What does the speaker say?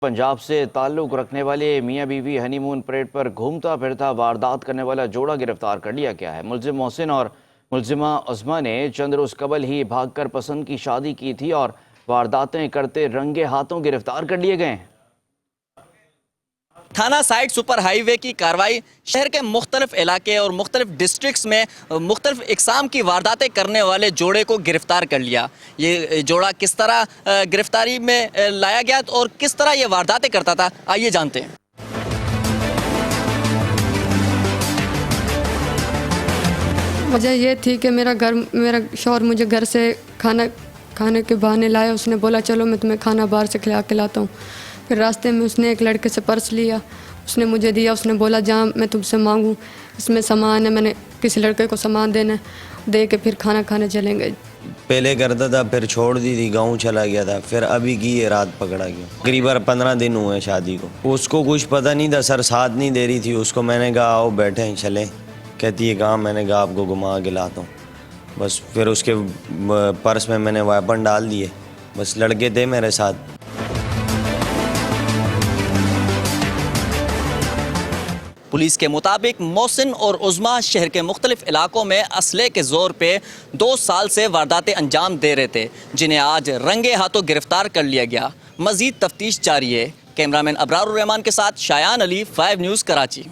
पंजाब से ताल्लुक रखने वाले मियां बीवी हनीमून परेड पर घूमता फिरता वारदात करने वाला जोड़ा गिरफ्तार कर लिया गया है। मुलजिम मोहसिन और मुलजिमा उस्मा ने चंद रोज कबल ही भागकर पसंद की शादी की थी और वारदातें करते रंगे हाथों गिरफ्तार कर लिए गए हैं। थाना साइड सुपर हाईवे की कार्रवाई शहर के मुख्तलिफ इलाके और मुख्तलिफ डिस्ट्रिक्ट्स में मुख्तलिफ इकसाम की वारदातें करने वाले जोड़े को गिरफ्तार कर लिया। ये जोड़ा किस तरह गिरफ्तारी में लाया गया और किस तरह ये वारदातें करता था, आइए जानते हैं। वजह ये थी कि मेरा शौहर मुझे घर से खाने के बहाने लाया। उसने बोला चलो मैं तुम्हें खाना बाहर से खिलाता हूँ। फिर रास्ते में उसने एक लड़के से पर्स लिया, उसने मुझे दिया। उसने बोला जहाँ मैं तुमसे मांगूँ इसमें सामान है, मैंने किसी लड़के को सामान देना है, दे के फिर खाना खाने चलेंगे। पहले करता था, फिर छोड़ दी थी, गाँव चला गया था, फिर अभी की ये रात पकड़ा गया। करीबन 15 दिन हुए शादी को। उसको कुछ पता नहीं था सर, साथ नहीं दे रही थी उसको। मैंने कहा आओ बैठे हैं चलें, कहती है कहाँ। मैंने कहा आपको घुमा के लाता हूँ। बस फिर उसके पर्स में मैंने वेपन डाल दिए। बस लड़के थे मेरे साथ। पुलिस के मुताबिक मोहसिन और उज़्मा शहर के मुख्तलिफ इलाकों में असले के जोर पे 2 साल से वारदातें अंजाम दे रहे थे, जिन्हें आज रंगे हाथों गिरफ्तार कर लिया गया। मजीद तफ्तीश जारी है। कैमरामैन अबरारुर रहमान के साथ शायान अली, 5 न्यूज़, कराची।